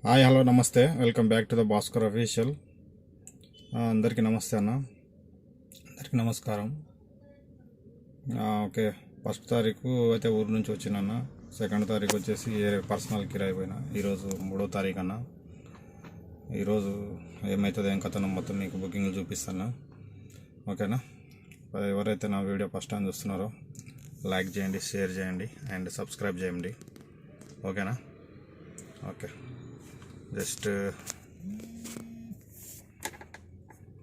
Hi hello నమస్తే, welcome back to the Bhaskar official. అందరికీ నమస్తే అన్న, అందరికీ నమస్కారం. ఓకే, 1వ తారీఖు అయితే ఊరు నుంచి వచ్చినన్న. 2వ తారీఖు వచ్చేసి పర్సనల్ కిరాయి పోయినా. ఈరోజు 3వ తారీఖు అన్న. ఈరోజు ఏమవుతుందో ఏం కథనో మొత్తం మీకు బుకింగ్ చూపిస్తాను, ఓకేనా? ఎవరైతే నా వీడియో ఫస్ట్ టైం చూస్తున్నారో లైక్ చేయండి, షేర్ చేయండి అండ్ సబ్స్క్రైబ్ చేయండి, ఓకేనా? ఓకే, జస్ట్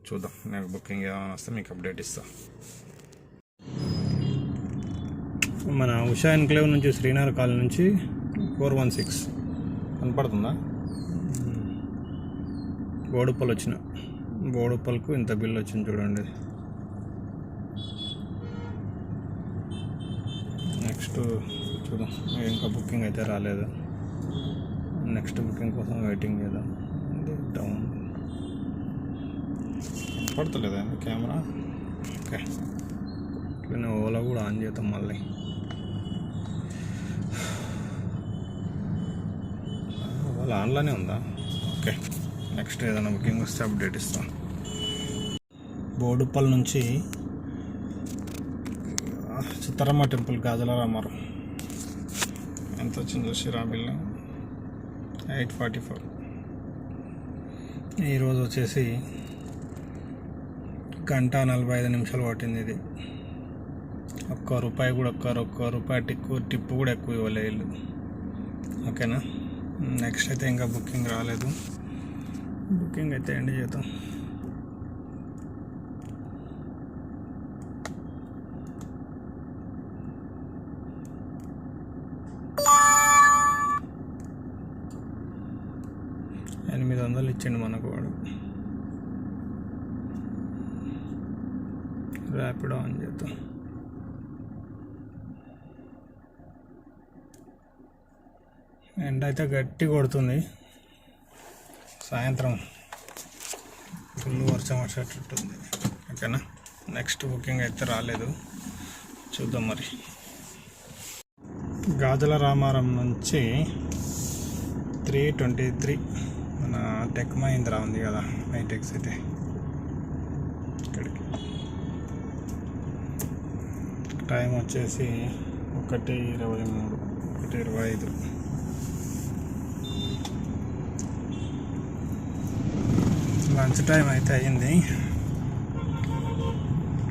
చూద్దాం. నాకు బుకింగ్ ఏమైనా వస్తే మీకు అప్డేట్ ఇస్తా. మన ఉషా ఎన్క్లేవ్ నుంచి శ్రీనగర్ కాలనీ నుంచి 416 కనపడుతుందా? బోడుప్పల్ వచ్చిన, బోడుప్పల్కు ఇంత బిల్ వచ్చింది చూడండి. నెక్స్ట్ చూద్దాం, ఇంకా బుకింగ్ అయితే రాలేదు. నెక్స్ట్ బుకింగ్ కోసం వెయిటింగ్ కదా. డౌన్ పడతలేదా కెమెరా? ఓకే, నేను ఓలా కూడా ఆన్ చేద్దాం మళ్ళీ. ఓలా ఆన్లోనే ఉందా? ఓకే, నెక్స్ట్ ఏదైనా బుకింగ్ వస్తే అప్డేట్ ఇస్తాం. బోడుప్పల్ నుంచి చిత్తరమ్మ టెంపుల్ గాజుల రామారం ఎంత వచ్చింది చూసి బిల్ 844. ఈరోజు వచ్చేసి 1:45 పట్టింది. ఇది ₹1 కూడా ₹1 టిప్పు కూడా ఎక్కువ ఇవ్వలే వీళ్ళు, ఓకేనా? నెక్స్ట్ అయితే ఇంకా బుకింగ్ రాలేదు. బుకింగ్ అయితే ఎండ్ చేద్దాం. $800 ఇచ్చిండు మనకు వాడు. ర్యాపిడో ఆన్ చేద్దాం. ఎండ అయితే గట్టి కొడుతుంది. సాయంత్రం ఫుల్ వర్షం వచ్చేటట్టుంది, ఓకేనా? నెక్స్ట్ బుకింగ్ అయితే రాలేదు, చూద్దాం మరి. గాజుల రామారం నుంచి 323 మన టెక్ మహీంద్రా ఉంది కదా, హైటెక్ సిటీ, ఇక్కడికి టైం వచ్చేసి 1:23, 1:25. లంచ్ టైం అయితే అయ్యింది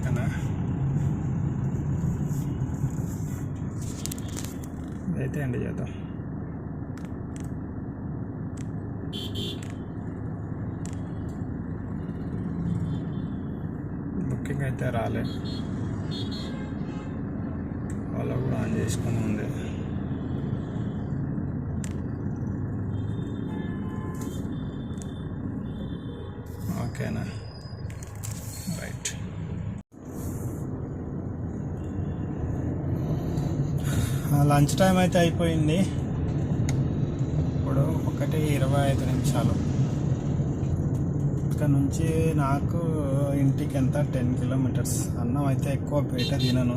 కదా. అయితే ఎండ్ చేద్దాం. బుకింగ్ అయితే రాలేదు, వాళ్ళు కూడా ఆన్ చేసుకొని ఉంది. ఓకేనా, రైట్. లంచ్ టైం అయితే అయిపోయింది. ఇప్పుడు 1:25. ఇక్కడ నుంచి నాకు ఇంటికి ఎంత 10 కిలోమీటర్స్. అన్నం అయితే ఎక్కువ బయట తినను,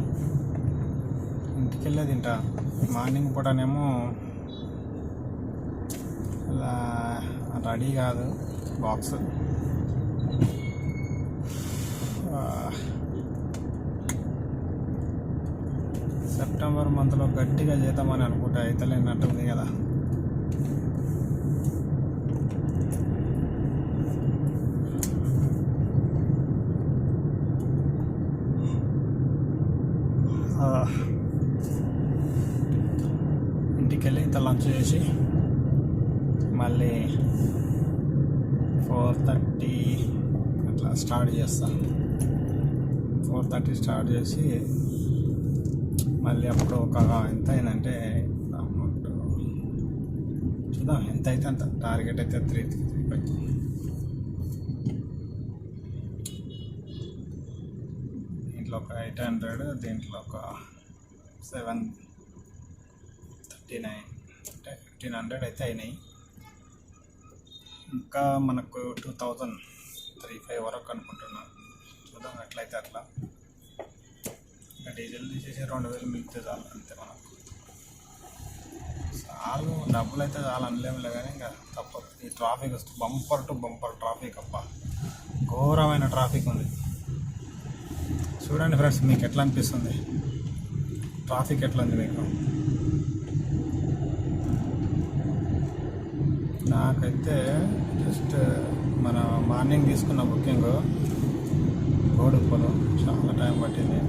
ఇంటికి వెళ్ళే తింటా. మార్నింగ్ పూటనేమో అలా రెడీ కాదు బాక్స్. సెప్టెంబర్ మంత్లో గట్టిగా చేద్దామని అనుకుంటా, అయితే లేనట్టుంది కదా. ఇంటికి వెళ్ళి ఇంత లంచ్ చేసి మళ్ళీ 4:30 అట్లా స్టార్ట్ చేస్తాను. 4:30 స్టార్ట్ చేసి మళ్ళీ అప్పుడు ఒక ఎంత అయిందంటే అమౌంట్ చూద్దాం ఎంత అయితే అంత. టార్గెట్ అయితే 335. దీంట్లో ఒక 800, దీంట్లో ఒక 739, అంటే 1500 అయితే అయినాయి. ఇంకా మనకు 2035 వరకు అనుకుంటున్నాను. చూద్దాం ఎట్లయితే అట్లా. ఇంకా డీజిల్ తీసేసి 2000 మిగిలితే చాలు, అంతే మనకు. చాలు డబ్బులు అయితే చాలా అనలేములే కానీ ఇంకా తప్పదు. ఈ ట్రాఫిక్ వస్తే బంపర్ టు బంపర్ ట్రాఫిక్ అబ్బా, ఘోరమైన ట్రాఫిక్ ఉంది. చూడండి ఫ్రెండ్స్, మీకు ఎట్లా అనిపిస్తుంది ట్రాఫిక్ ఎట్లా ఉంది మీకు? నాకైతే జస్ట్ మన మార్నింగ్ తీసుకున్న బుకింగ్ బోడుప్పలు చాలా టైం పట్టింది.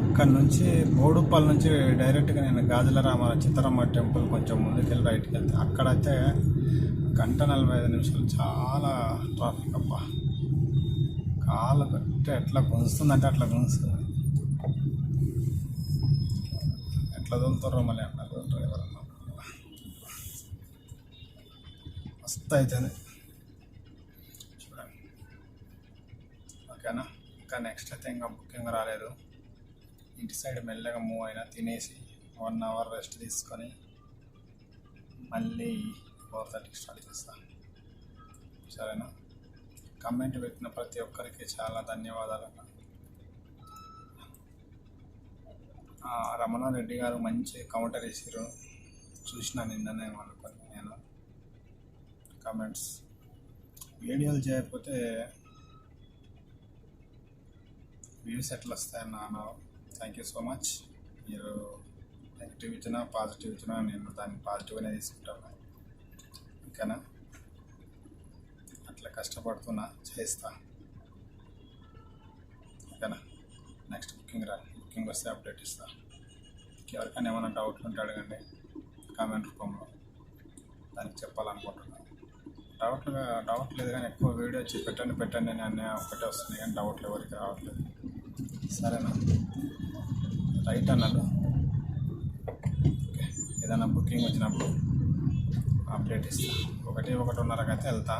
అక్కడి నుంచి బోడుప్పల్ నుంచి డైరెక్ట్గా నేను గాజుల రామాల చిత్తరమ్మ టెంపుల్ కొంచెం ముందుకెళ్ళి రైట్కి వెళ్తే అక్కడైతే 1:45 నిమిషాలు చాలా ట్రాఫిక్ అబ్బా. కాలు కట్టే ఎట్లా గుంజుతుందంటే అట్లా గుంజుతుంది. ఎట్లా తోలుతారో మళ్ళీ అన్నారు డ్రైవర్ అన్న మస్తు అవుతుంది. చూడండి ఓకేనా. ఇంకా నెక్స్ట్ అయితే ఇంకా బుకింగ్ రాలేదు. ఇంటి సైడ్ మెల్లగా మూవ్ అయినా తినేసి 1 అవర్ రెస్ట్ తీసుకొని మళ్ళీ 4:30కి స్టార్ట్ చేస్తాను. సరేనా. కమెంట్ పెట్టిన ప్రతి ఒక్కరికి చాలా ధన్యవాదాలు. రమణారెడ్డి గారు మంచి కౌంటర్ వేసారు, చూసిన నిన్ననే అనుకోని నేను కమెంట్స్. వీడియోలు చేయకపోతే వ్యూస్ ఎట్లా వస్తాయన్న. Thank you so much. మీరు నెగిటివ్ ఇచ్చినా పాజిటివ్ ఇచ్చినా నేను దాన్ని పాజిటివ్గానే తీసుకుంటాను. ఓకేనా. అట్లా కష్టపడుతున్నా, చేస్తా. ఓకేనా. నెక్స్ట్ బుకింగ్ వస్తే అప్డేట్ ఇస్తా. ఎవరికైనా ఏమైనా డౌట్లు ఉంటే అడగండి కామెంట్ రూపంలో, దానికి చెప్పాలనుకుంటున్నాను. డౌట్ లేదు కానీ ఎక్కువ వీడియో వచ్చి పెట్టండి అని అన్నీ ఒకటే వస్తున్నాయి కానీ డౌట్లు ఎవరికి రావట్లేదు. సరేనా. రైట్ అన్నారు. ఓకే, ఏదైనా బుకింగ్ వచ్చినప్పుడు అప్డేట్ ఇస్తా. 1:30కి అయితే వెళ్తా.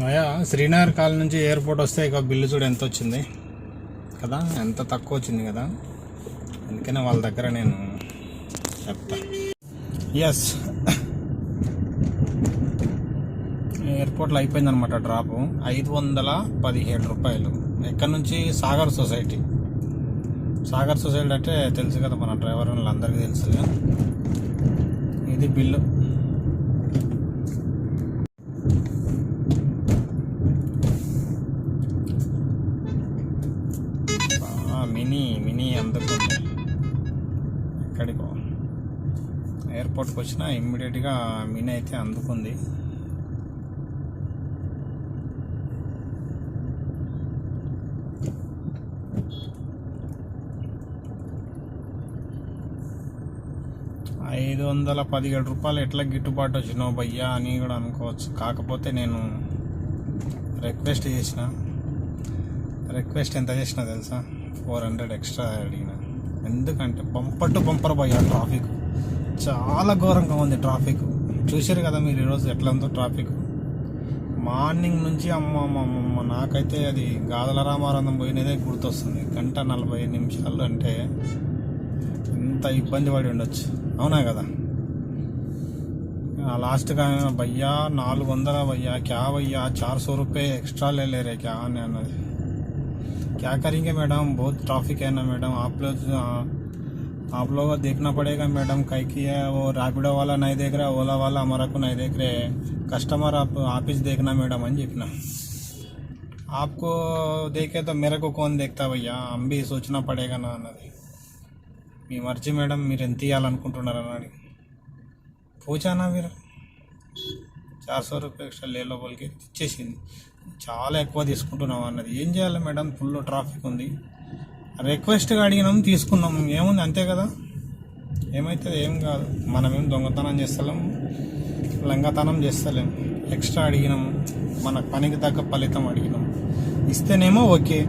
మయా శ్రీనగర్ కాల్ నుంచి ఎయిర్పోర్ట్ వస్తే ఇక బిల్లు చూడు ఎంత వచ్చింది కదా, ఎంత తక్కువ వచ్చింది కదా. అందుకనే వాళ్ళ దగ్గర నేను చెప్తా. ఎస్, ఎయిర్పోర్ట్లో అయిపోయిందనమాట డ్రాపు. 517 రూపాయలు. ఎక్కడి నుంచి? సాగర్ సొసైటీ అంటే తెలుసు కదా, మన డ్రైవర్ వాళ్ళందరికీ తెలుసు. ఇది బిల్లు. మినీ అందుకుంది. ఎక్కడికో ఎయిర్పోర్ట్కి వచ్చినా ఇమ్మీడియట్గా మినీ అయితే అందుకుంది. ₹517 ఎట్లా గిట్టుబాటు వచ్చినో భయ్యా అని కూడా అనుకోవచ్చు. కాకపోతే నేను రిక్వెస్ట్ ఎంత చేసినా తెలుసా? 400 ఎక్స్ట్రా అడిగిన. ఎందుకంటే బంపర్ టు బంపర్ భయ్యా ట్రాఫిక్ చాలా ఘోరంగా ఉంది. ట్రాఫిక్ చూసారు కదా మీరు ఈరోజు ఎట్లా ఉందో ట్రాఫిక్. మార్నింగ్ నుంచి అమ్మ నాకైతే అది గాజుల రామారంధం పోయినదే గుర్తొస్తుంది. 1:40 నిమిషాలు అంటే ఎంత ఇబ్బంది పడి ఉండొచ్చు, అవునా కదా. లాస్ట్గా భయ్యా 400 భయ్యా, క్యా భయ్యా 400 रुपये एक्स्ट्रा ले रहे क्या ने అన్నది. क्या करेंगे मैडम, बहुत ट्रैफिक है ना मैडम, आप लोग देखना पड़ेगा मैडम, कहीं की है वो रैपिडो वाला नहीं देख रहा, ओला वाला हमारा को नहीं देख रहे, कस्टमर आप ऑफिस देखना मैडम అని చెప్పిన. आपको देखे तो मेरे को कौन देखता भैया, हम भी सोचना पड़ेगा ना అన్నది. మీ మర్జీ మేడం, మీరు ఎంత ఇవ్వాలనుకుంటున్నారు అన్నాడు. పూచానా మీరు 400 రూపాయలు ఎక్స్ట్రా లేలో వాళ్ళకి ఇచ్చేసింది. చాలా ఎక్కువ తీసుకుంటున్నాం అన్నది. ఏం చేయాలి మేడం, ఫుల్ ట్రాఫిక్ ఉంది. రిక్వెస్ట్గా అడిగినాం, తీసుకున్నాం, ఏముంది అంతే కదా. ఏమవుతుంది, ఏం కాదు. మనమేం దొంగతనం చేస్తలేం, లంగతనం చేస్తలేం. ఎక్స్ట్రా అడిగినాం, మన పనికి తగ్గ ఫలితం అడిగినాం. ఇస్తేనేమో ఓకే,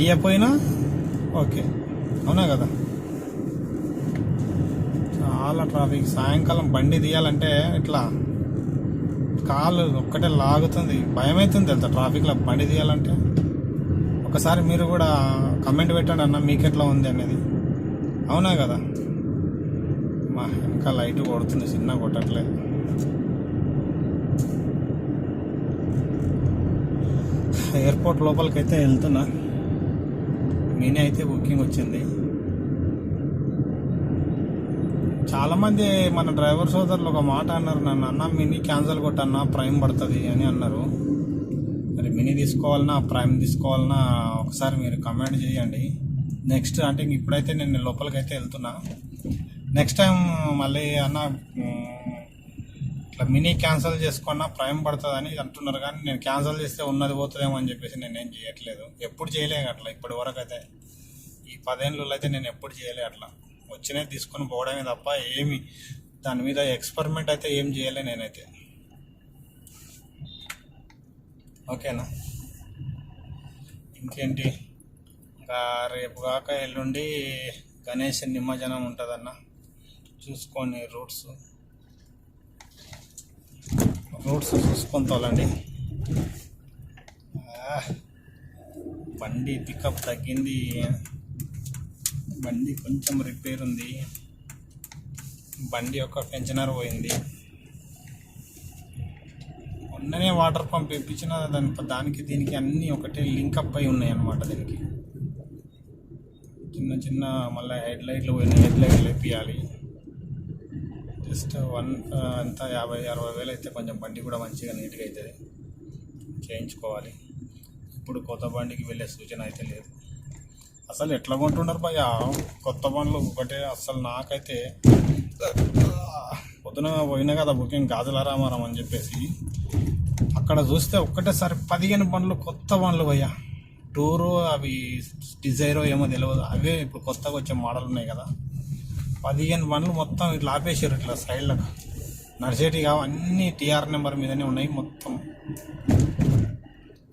ఇవ్వకపోయినా ఓకే, అవునా కదా. చాలా ట్రాఫిక్. సాయంకాలం బండి తీయాలంటే ఇట్లా కాలు ఒక్కటే లాగుతుంది, భయం అవుతుంది తెలుసా ట్రాఫిక్లో బండి తీయాలంటే. ఒకసారి మీరు కూడా కమెంట్ పెట్టండి అన్న, మీకు ఎట్లా ఉంది అనేది, అవునా కదా. మా ఇంకా లైట్ కొడుతుంది, చిన్న కొట్టట్లేదు. ఎయిర్పోర్ట్ లోపలికి అయితే వెళ్తున్నా. మినీ అయితే బుకింగ్ వచ్చింది. చాలామంది మన డ్రైవర్ సోదరులు ఒక మాట అన్నారు, నన్ను అన్న మినీ క్యాన్సిల్ కొట్టన్నా ప్రైమ్ పడుతుంది అని అన్నారు. మరి మినీ తీసుకోవాలన్నా ప్రైమ్ తీసుకోవాలన్నా ఒకసారి మీరు కమెంట్ చేయండి. నెక్స్ట్ అంటే ఇప్పుడైతే నేను లోపలికి అయితే వెళ్తున్నా. నెక్స్ట్ టైం మళ్ళీ అన్న ఇట్లా మినీ క్యాన్సిల్ చేసుకున్నా ప్రైమ్ పడుతుందని అంటున్నారు, కానీ నేను క్యాన్సిల్ చేస్తే ఉన్నది పోతుందేమో అని చెప్పేసి నేనేం చేయట్లేదు. ఎప్పుడు చేయలేదు అట్లా. ఇప్పటి వరకు అయితే ఈ 10 ఏళ్ళలో అయితే నేను ఎప్పుడు చేయలేదు అట్లా. వచ్చినవి తీసుకొని పోవడమే తప్ప ఏమి దాని మీద ఎక్స్పెరిమెంట్ అయితే ఏం చేయలే నేనైతే. ఓకేనా? ఇంకేంటి, ఇంకా రేపు కాక ఎల్లుండి గణేష్ నిమజ్జనం ఉంటుందన్న. చూసుకోండి రూట్స్ చూసుకొని తోలండి. బండి పికప్ తగ్గింది, బండి కొంచెం రిపేర్ ఉంది, బండి యొక్క పెంచనర్ పోయింది. మొన్ననే వాటర్ పంప్ ఇప్పించిన దానికి దీనికి అన్నీ ఒకటే లింకప్ అయి ఉన్నాయి అన్నమాట. దీనికి చిన్న చిన్న మళ్ళీ హెడ్ లైట్లు పోయినాయి, హెడ్ లైట్లు వేపియాలి. జస్ట్ అంతా 50-60 వేలు అయితే కొంచెం బండి కూడా మంచిగా నీట్గా అవుతుంది, చేయించుకోవాలి. ఇప్పుడు కొత్త బండికి వెళ్ళే సూచన అయితే లేదు. అసలు ఎట్లా కొంటున్నారు భయ్య కొత్త బండ్లు ఒకటే. అసలు నాకైతే పొద్దున పోయినా కదా బుకింగ్ గాజుల రామారం అని చెప్పేసి, అక్కడ చూస్తే ఒక్కటేసారి 15 బండ్లు కొత్త బండ్లు భయ్య. టూరు అవి డిజైరో ఏమో తెలియదు, అవే ఇప్పుడు కొత్తగా వచ్చే మోడల్ ఉన్నాయి కదా. 15 బండ్లు మొత్తం ఇట్లా ఆపేసారు, ఇట్లా సైడ్లకు నడిచేటి కావు, అన్నీ టీఆర్ నెంబర్ మీదనే ఉన్నాయి మొత్తం.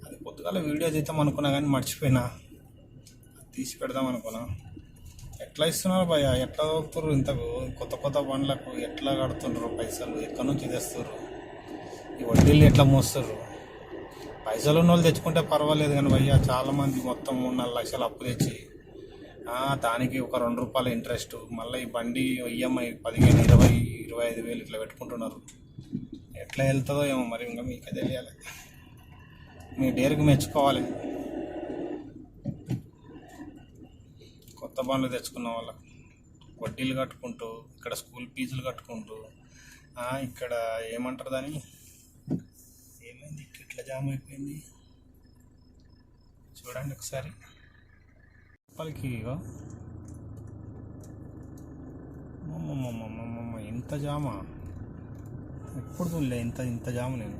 అది పొద్దుగాల వీడియో తీద్దాం అనుకున్నా కానీ మర్చిపోయినా, తీసి పెడదాం అనుకున్నా. ఎట్లా ఇస్తున్నారు భయ్య, ఎట్లా చదువుతున్నారు ఇంతకు కొత్త బండ్లకు, ఎట్లా కడుతున్నారు పైసలు, ఎక్కడి నుంచి తెస్తున్నారు, ఈ వడ్డీలు ఎట్లా మోస్తున్నారు. పైసలు ఉన్న వాళ్ళు తెచ్చుకుంటే పర్వాలేదు కానీ భయ్య, చాలామంది మొత్తం 3-4 లక్షలు అప్పు తెచ్చి దానికి ఒక ₹2 ఇంట్రెస్ట్, మళ్ళీ ఈ బండి ఈఎంఐ 15-20-25 వేలు ఇట్లా పెట్టుకుంటున్నారు. ఎట్లా వెళ్తుందో ఏమో మరి, ఇంకా మీకే తెలియాలి. మీ డేరుకు మెచ్చుకోవాలి. కొత్త బండ్లు తెచ్చుకున్న వాళ్ళకు వడ్డీలు కట్టుకుంటూ, ఇక్కడ స్కూల్ ఫీజులు కట్టుకుంటూ, ఇక్కడ ఏమంటారు దాన్ని, ఏమైంది ఇట్లా జామ్ అయిపోయింది చూడండి ఒకసారి. పలికి ఇంత జామా ఎప్పుడు చూడలే, ఇంత జాము. నేను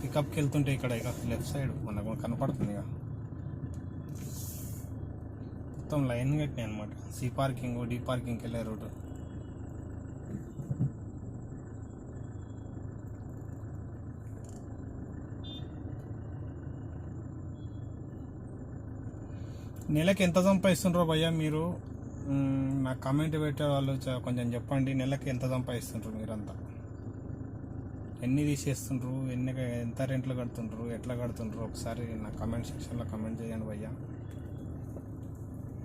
పికప్కి వెళ్తుంటే ఇక్కడ ఇక లెఫ్ట్ సైడ్ మనకు కనపడుతుంది ఇక మొత్తం లైన్ కట్టినాయి అనమాట. సి పార్కింగ్, డి పార్కింగ్కి వెళ్ళే రూటు. నెలకి ఎంత సంపాదిస్తుండ్రో భయ్యా మీరు? నాకు కామెంట్ పెట్టే వాళ్ళు కొంచెం చెప్పండి. నెలకి ఎంత సంపాదిస్తుండ్రు మీరంతా? ఎన్ని తీసేస్తుండ్రు, ఎంత రెంట్లు కడుతుండ్రు, ఎట్లా కడుతుండ్రు? ఒకసారి నా కామెంట్ సెక్షన్లో కామెంట్ చేయండి భయ్యా.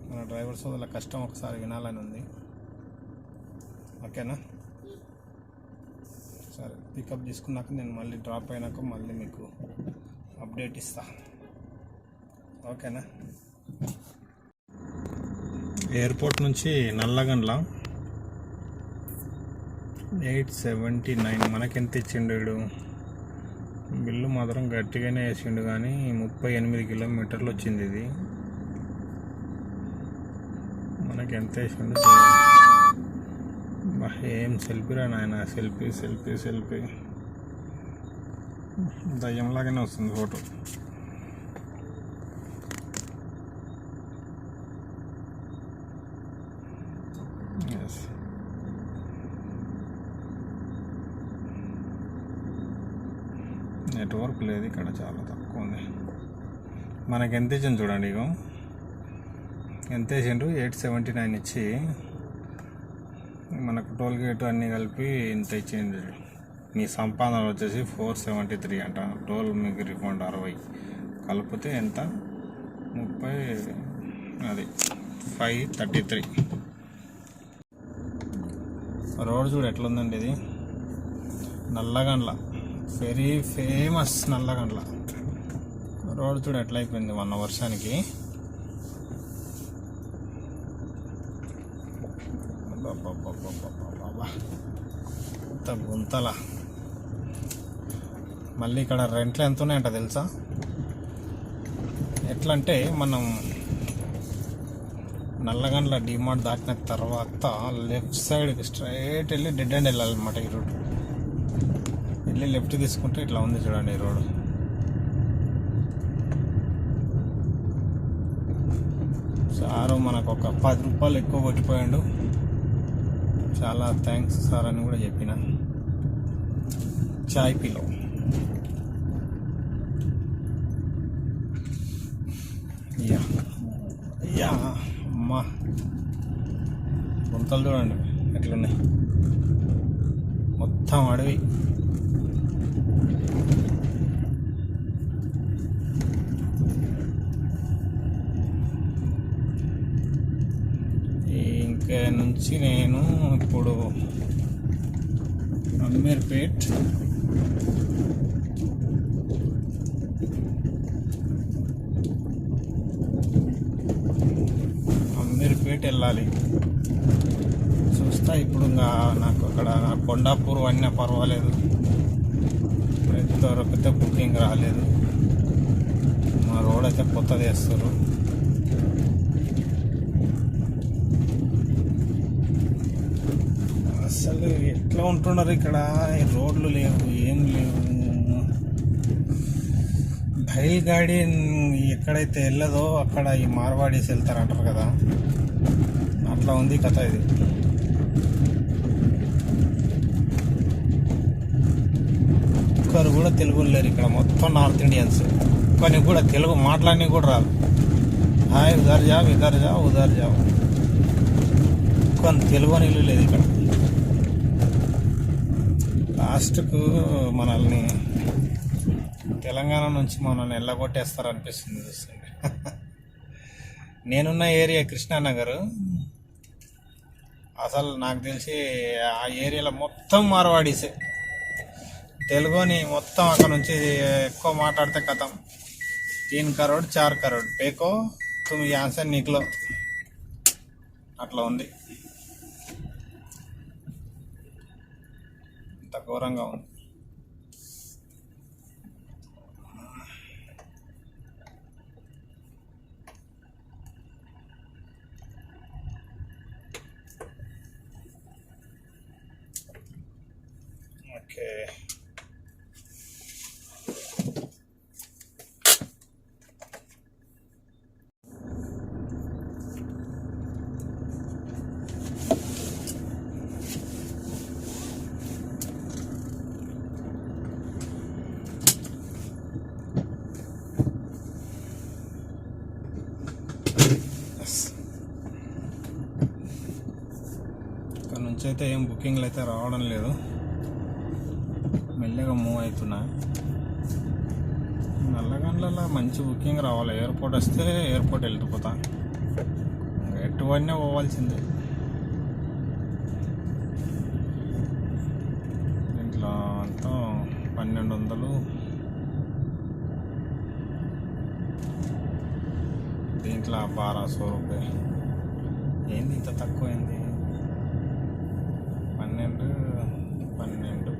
మన డ్రైవర్ సోదరుల కష్టం ఒకసారి వినాలని ఉంది. ఓకేనా? సరే, పికప్ తీసుకున్నాక నేను మళ్ళీ డ్రాప్ అయినాక మళ్ళీ మీకు అప్డేట్ ఇస్తా. ఓకేనా? ఎయిర్పోర్ట్ నుంచి నల్లగండ్ల 879. మనకెంత ఇచ్చిండు వీడు? బిల్లు మాత్రం గట్టిగానే వేసిండు, కానీ 38 కిలోమీటర్లు వచ్చింది ఇది. మనకి ఎంత వేసిండు ఏం సెల్ఫీరా నాయన, సెల్ఫీ దయ్యంలాగానే వస్తుంది ఫోటో. నెట్వర్క్ లేదు ఇక్కడ, చాలా తక్కువ ఉంది. మనకి ఎంత ఇచ్చింది చూడండి, ఇగో ఎంత వేసిండ్రు, 879 ఇచ్చి మనకు టోల్ గేట్ అన్నీ కలిపి ఇంత ఇచ్చింది. మీ సంపాదన వచ్చేసి 473 అంట. టోల్ మీకు రిఫండ్ 60 కలిపితే ఎంత, 30, అది 533. రోడ్ చూడు ఎట్లుందండి ఇది. Nallagandla very famous Nallagandla road చూడు ఎట్లా అయిపోయింది మొన్న వర్షానికి. బాబా ఇంత గుంతల. మళ్ళీ ఇక్కడ రెంట్లు ఎంత ఉన్నాయంట తెలుసా? ఎట్లా అంటే మనం నల్లగండ్ల డిమార్ట్ దాటిన తర్వాత లెఫ్ట్ సైడ్కి స్ట్రైట్ వెళ్ళి డెడ్ ఎండ్ వెళ్ళాలన్నమాట. ఈ రోడ్ వెళ్ళి లెఫ్ట్ తీసుకుంటే ఇట్లా ఉంది చూడండి ఈ రోడ్. సారు మనకు ఒక 10 రూపాయలు ఎక్కువ కొట్టిపోయాడు. చాలా థ్యాంక్స్ సార్ అని కూడా చెప్పిన. చాయ్ పిలో యా అమ్మా గుంతలు చూడండి ఎట్లున్నాయి, మొత్తం అడవి. ఇంకా నుంచి నేను ఇప్పుడు అమీర్పేట్ వెళ్ళాలి. చూస్తా ఇప్పుడు నాకు అక్కడ కొండాపూర్ అన్నీ పర్వాలేదు, పెద్ద బుకింగ్ రాలేదు. మా రోడ్ అయితే కొత్తది వేస్తారు. అసలు ఎట్లా ఉంటున్నారు ఇక్కడ, రోడ్లు లేవు ఏం లేవు. బయలుగాడి ఎక్కడైతే వెళ్ళదో అక్కడ ఈ మార్వాడీస్ వెళ్తారంటారు కదా, అట్లా ఉంది కథ ఇది. ఒక్కరు కూడా తెలుగు లేరు ఇక్కడ, మొత్తం నార్త్ ఇండియన్స్. కొన్ని కూడా తెలుగు మాట్లాడిని కూడా రాదు. హాయ్ ఉదర్ జావ్ ఇదర్ జావ్ ఉదర్ జావ్, కొన్ని తెలుగు నీళ్ళు లేదు ఇక్కడ. లాస్ట్కు మనల్ని తెలంగాణ నుంచి మనల్ని ఎల్లగొట్టేస్తారనిపిస్తుంది చూస్తుంది. నేనున్న ఏరియా కృష్ణానగర్, అసలు నాకు తెలిసి ఆ ఏరియాలో మొత్తం మార్వాడీసే. తెలుగుని మొత్తం అక్కడ నుంచి ఎక్కువ మాట్లాడితే కథం 3 కరోడ్ 4 కరోడ్ పేకో తుమ్ యాన్సర్ నిక్లో, అట్లా ఉంది. అంత ఘోరంగా ఉంది. ఓకే ఇక్కడ నుంచి అయితే ఏం బుకింగ్లు అయితే రావడం లేదు, మెల్లగా మూవ్ అవుతున్నా. నల్లగండ్లలో మంచి బుకింగ్ రావాలి. ఎయిర్పోర్ట్ వస్తే ఎయిర్పోర్ట్ వెళ్ళిపోతా, ఎటువన్నీ పోవాల్సిందే. దీంట్లో అంతా 1200, దీంట్లో 1200 రూపాయలు. ఏంది ఇంత తక్కువైంది? 12 24 70.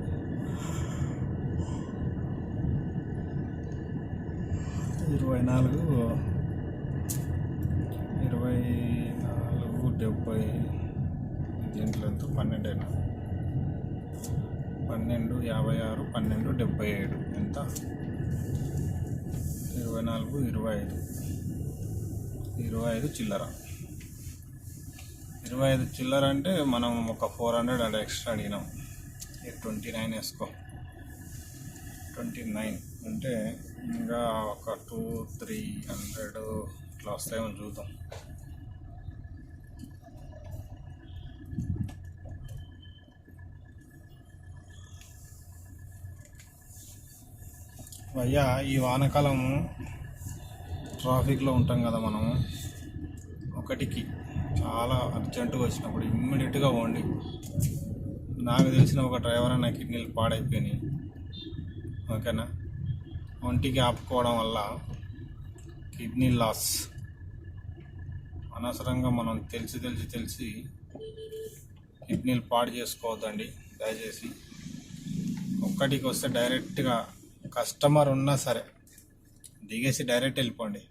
దీంట్లో ఎంత 12 56 12 77 ఎంత 24 25 చిల్లర. 25 చిల్లర అంటే మనం ఒక 400 అది ఎక్స్ట్రా అడిగినాం. 29 వేసుకో, 29 అంటే ఇంకా ఒక 200-300 ఇట్లా వస్తాయేమో చూద్దాం. అయ్యా ఈ వానాకాలం ట్రాఫిక్లో ఉంటాం కదా మనము, ఒకటికి చాలా అర్జెంటుగా వచ్చినప్పుడు ఇమ్మీడియట్గా పోండి. నాకు తెలిసిన ఒక డ్రైవర్ నా కిడ్నీలు పాడైపోయినాయి. ఓకేనా, ఒంటికి ఆపుకోవడం వల్ల కిడ్నీ లాస్. అనవసరంగా మనం తెలిసి కిడ్నీలు పాడు చేసుకోవద్దండి దయచేసి. ఒక్కటికి వస్తే డైరెక్ట్గా కస్టమర్ ఉన్నా సరే దిగేసి డైరెక్ట్ వెళ్ళిపోండి.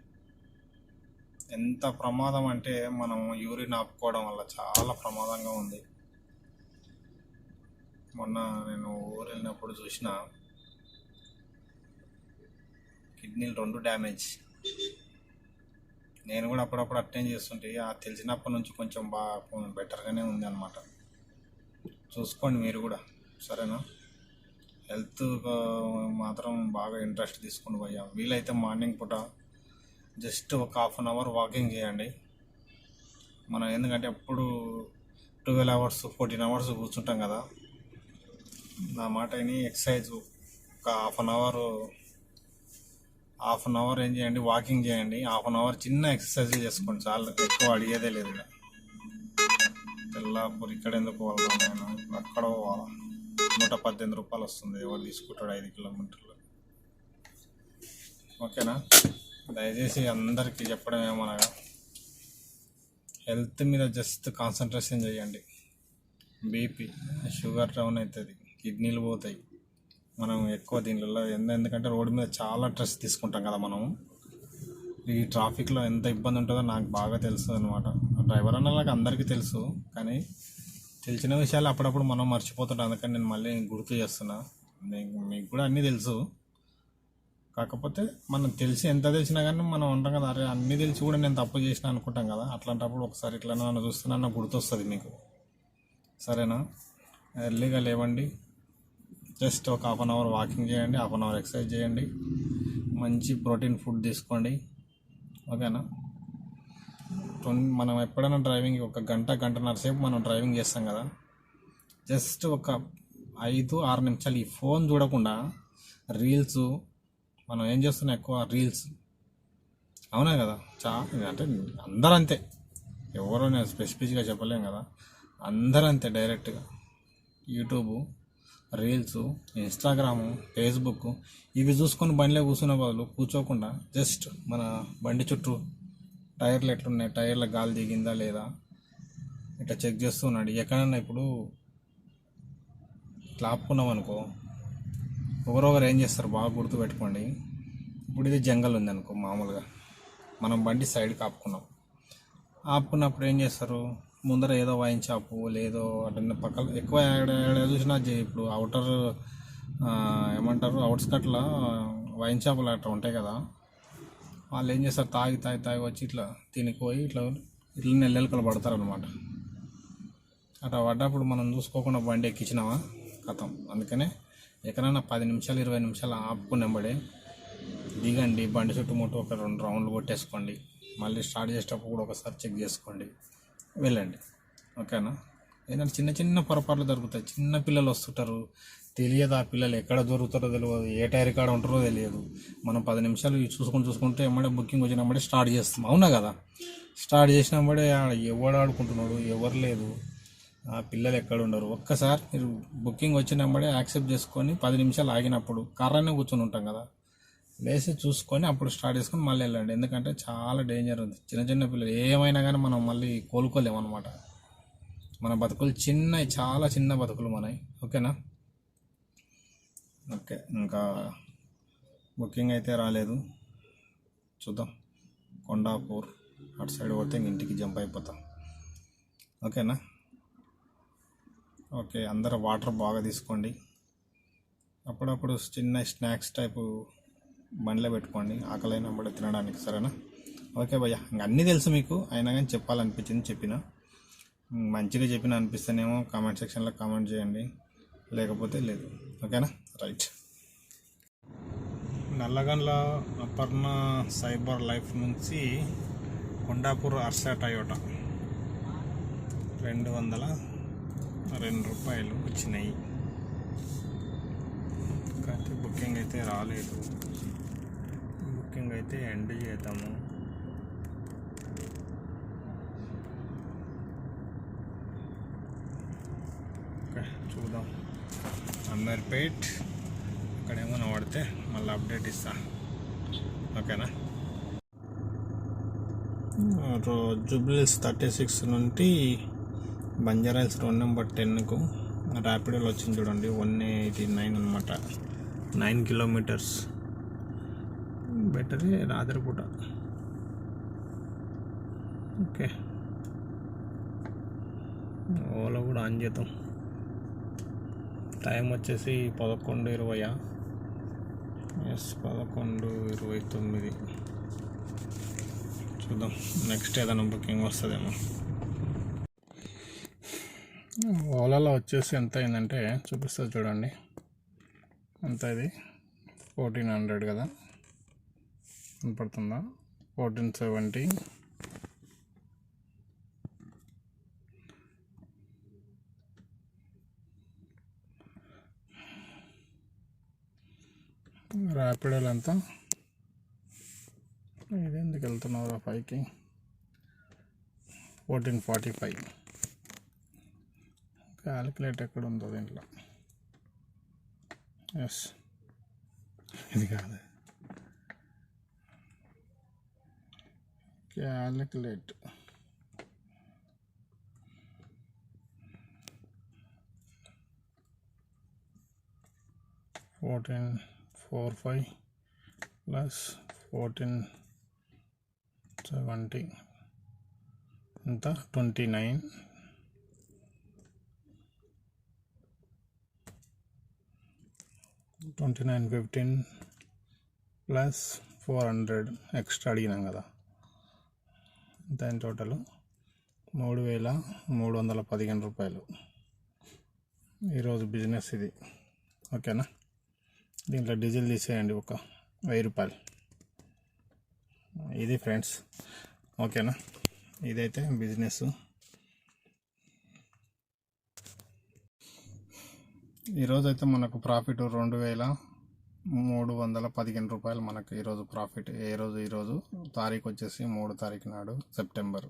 ఎంత ప్రమాదం అంటే మనం యూరిన్ ఆపుకోవడం వల్ల చాలా ప్రమాదంగా ఉంది. మొన్న నేను ఊరు వెళ్ళినప్పుడు చూసిన కిడ్నీలు 2 డ్యామేజ్. నేను కూడా అప్పుడప్పుడు అటెండ్ చేస్తుంటే తెలిసినప్పటి నుంచి కొంచెం బాగా బెటర్గానే ఉంది అన్నమాట. చూసుకోండి మీరు కూడా, సరేనా? హెల్త్ మాత్రం బాగా ఇంట్రెస్ట్ తీసుకుని పోయా. వీలైతే మార్నింగ్ పూట జస్ట్ ఒక 1/2 అవర్ వాకింగ్ చేయండి. మనం ఎందుకంటే ఎప్పుడు 12 అవర్స్ 14 అవర్స్ కూర్చుంటాం కదా. నా మాట విని ఎక్సర్సైజ్ ఒక హాఫ్ అన్ అవర్ ఏం చేయండి, వాకింగ్ చేయండి. 1/2 అవర్ చిన్న ఎక్సర్సైజ్ చేసుకోండి చాలు, ఎక్కువ అడిగేదే లేదు. తెల్లాపూర్ ఇక్కడ ఎందుకు పోవాలి, నేను అక్కడ పోవాలా? 118 రూపాయలు వస్తుంది, ఎవరు తీసుకుంటాడు 5 కిలోమీటర్లు? ఓకేనా? దయచేసి అందరికీ చెప్పడం ఏమనగా హెల్త్ మీద జస్ట్ కాన్సన్ట్రేషన్ చేయండి. బీపీ షుగర్ డౌన్ అవుతుంది, కిడ్నీలు పోతాయి. మనం ఎక్కువ దీనిలో ఎందుకంటే రోడ్డు మీద చాలా స్ట్రెస్ తీసుకుంటాం కదా. మనం ఈ ట్రాఫిక్లో ఎంత ఇబ్బంది ఉంటుందో నాకు బాగా తెలుసు అనమాట. డ్రైవర్ అన్నలాగా అందరికీ తెలుసు, కానీ తెలిసిన విషయాలు అప్పుడప్పుడు మనం మర్చిపోతుంటాం. అందుకని నేను మళ్ళీ గుర్తు చేస్తున్నా. మీకు కూడా అన్నీ తెలుసు, కాకపోతే మనం ఎంత తెలిసినా కానీ మనం ఉంటాం కదా, అరే అన్నీ తెలిసి కూడా నేను తప్పు చేసిన అనుకుంటాం కదా. అట్లాంటప్పుడు ఒకసారి ఇట్లా నన్ను చూస్తున్నా గుర్తొస్తుంది మీకు, సరేనా? ఎర్లీగా లేవండి, జస్ట్ ఒక 1/2 అవర్ వాకింగ్ చేయండి, 1/2 అవర్ ఎక్సర్సైజ్ చేయండి, మంచి ప్రోటీన్ ఫుడ్ తీసుకోండి. ఓకేనా? మనం ఎప్పుడైనా డ్రైవింగ్ ఒక గంటన్నర సేపు మనం డ్రైవింగ్ చేస్తాం కదా, జస్ట్ ఒక 5-6 నిమిషాలు ఈ ఫోన్ చూడకుండా రీల్స్, మనం ఏం చేస్తున్నాం ఎక్కువ రీల్స్, అవునా కదా? అంటే అందరూ అంతే, ఎవరో నేను స్పెసిఫిక్గా చెప్పలేం కదా, అందరూ అంతే. డైరెక్ట్గా యూట్యూబ్, రీల్స్, ఇన్స్టాగ్రాము, ఫేస్బుక్ ఇవి చూసుకొని బండిలో కూర్చునే బదులు కూర్చోకుండా జస్ట్ మన బండి చుట్టూ టైర్లు ఎట్లున్నాయి, టైర్ల గాలి దిగిందా లేదా ఇట్లా చెక్ చేస్తున్నాడు. ఎక్కడన్నా ఇప్పుడు ఇట్లా ఆపుకున్నాం అనుకో, ఒకరొకరు ఏం చేస్తారు బాగా గుర్తుపెట్టుకోండి. ఇప్పుడు ఇది జంగల్ ఉంది అనుకో, మామూలుగా మనం బండి సైడ్కి ఆపుకున్నప్పుడు ఏం చేస్తారు, ముందర ఏదో వైన్ షాపు లేదో అటు పక్కన ఎక్కువ చూసినా ఇప్పుడు ఏమంటారు అవుట్స్కట్లో వైన్ షాపులు అట్లా ఉంటాయి కదా. వాళ్ళు ఏం చేస్తారు, తాగి వచ్చి ఇట్లా తినిపోయి ఇట్లా నెల్లెలకలు పడతారు అనమాట. అట్లా పడ్డప్పుడు మనం చూసుకోకుండా బండి ఎక్కించినావా కథం. అందుకనే ఎక్కడైనా 10 నిమిషాలు 20 నిమిషాలు ఆపుకున్నబడే దిగండి, బండి చుట్టుముట్టు ఒక 2 రౌండ్లు కొట్టేసుకోండి, మళ్ళీ స్టార్ట్ చేసేటప్పుడు కూడా ఒకసారి చెక్ చేసుకోండి, వెళ్ళండి. ఓకేనా? ఏంటంటే చిన్న పొరపాట్లు జరుగుతాయి. చిన్న పిల్లలు వస్తుంటారు, తెలియదు ఆ పిల్లలు ఎక్కడ దొరుకుతారో తెలియదు, ఏ టైర్ కాడ ఉంటారో తెలియదు. మనం 10 నిమిషాలు చూసుకుంటే ఎమ్మడే బుకింగ్ వచ్చినప్పుడే స్టార్ట్ చేస్తాం, అవునా కదా? స్టార్ట్ చేసినప్పుడే ఎవడు ఆడుకుంటున్నాడు, ఎవరు లేదు, ఆ పిల్లలు ఎక్కడ ఉండరు. ఒక్కసారి మీరు బుకింగ్ వచ్చినప్పుడే యాక్సెప్ట్ చేసుకొని 10 నిమిషాలు ఆగినప్పుడు కార్లోనే కూర్చొని ఉంటాం కదా, లేచి చూసుకొని అప్పుడు స్టార్ట్ చేసుకొని మళ్ళీ వెళ్ళండి. ఎందుకంటే చాలా డేంజర్ ఉంది. చిన్న పిల్లలు ఏమైనా కానీ మనం మళ్ళీ కోలుకోలేమన్నమాట. మన బతుకులు చాలా చిన్న బతుకులు మనవి. ఓకేనా? ఓకే, ఇంకా బుకింగ్ అయితే రాలేదు, చూద్దాం. కొండాపూర్ అటు సైడ్ పోతే ఇంటికి జంప్ అయిపోతాం. ఓకేనా? ఓకే, అందరూ వాటర్ బాగా తీసుకోండి. అప్పుడప్పుడు చిన్న స్నాక్స్ టైపు బండిలో పెట్టుకోండి, ఆకలైనప్పుడు తినడానికి, సరేనా? ఓకే భయ్యా, ఇంక అన్నీ తెలుసు మీకు, అయినా కానీ చెప్పాలనిపించింది చెప్పిన. మంచిగా చెప్పిన అనిపిస్తేనేమో కామెంట్ సెక్షన్లో కామెంట్ చేయండి, లేకపోతే లేదు. ఓకేనా? Right. Nallagandla Aparna cyber life నుంచి కొండాపూర్ హర్ష టయోటా 202 రూపాయలు వచ్చినాయి. కానీ బుకింగ్ అయితే రాలేదు, బుకింగ్ అయితే ఎండ్ చేద్దాము. ఓకే, చూద్దాం. అమీర్పేట్ అక్కడ ఏమైనా పడితే మళ్ళీ అప్డేట్ ఇస్తా. ఓకేనా? జూబ్లీస్ 36 నుండి బంజారాస్ రోడ్ నెంబర్ 10కు ర్యాపిడోలో వచ్చింది చూడండి. 189 అనమాట. 9 కిలోమీటర్స్. బెటరే రాత్రి పూట. ఓకే, ఓలా కూడా ఆన్ చేద్దాం. టైం వచ్చేసి 11:20. ఎస్, 11:29. చూద్దాం నెక్స్ట్ ఏదైనా బుకింగ్ వస్తుందేమో. ఓలాలో వచ్చేసి ఎంత అయిందంటే చూపిస్తుంది చూడండి. ఎంత ఇది 1400 కదా, కనపడుతుందా? 1470. ర్యాపిడోలు ఎంత? ఇది ఎందుకు వెళ్తున్నావు 5కి? 1445. క్యాలిక్యులేట్ ఎక్కడ ఉందో దీంట్లో. ఎస్, ఇది కాదు, క్యాలిక్యులేట్. $1445 ప్లస్ 1470 ఎంత? 29. 2915 ప్లస్ 400 ఎక్స్ట్రా అడిగినాం కదా. దాని టోటల్ 3,315 రూపాయలు ఈరోజు బిజినెస్ ఇది. ఓకేనా? దీంట్లో డీజిల్ తీసేయండి, ఒక 1000 రూపాయలు. ఇది ఫ్రెండ్స్, ఓకేనా? ఇదైతే బిజినెస్. ఈరోజైతే మనకు ప్రాఫిట్ 2,315 రూపాయలు మనకు ఈరోజు ప్రాఫిట్. ఈరోజు తారీఖు వచ్చేసి 3 తారీఖు నాడు సెప్టెంబర్.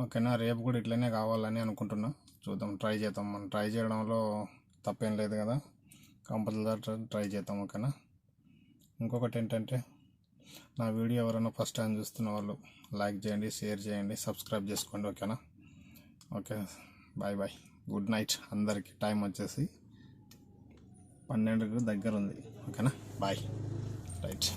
ఓకేనా? రేపు కూడా ఇట్లనే కావాలని అనుకుంటున్నా. చూద్దాం, ట్రై చేద్దాం. మనం ట్రై చేయడంలో తప్పేం లేదు కదా, కంపల్సరీ ట్రై చేద్దాం. ఓకేనా? ఇంకొకటి ఏంటంటే, నా వీడియో ఎవరైనా ఫస్ట్ టైం చూస్తున్న వాళ్ళు లైక్ చేయండి, షేర్ చేయండి, సబ్స్క్రైబ్ చేసుకోండి. ఓకేనా? Okay, bye bye, good night అందరికీ. టైం వచ్చేసి 12కు దగ్గర ఉంది. ఓకేనా? బాయ్. రైట్.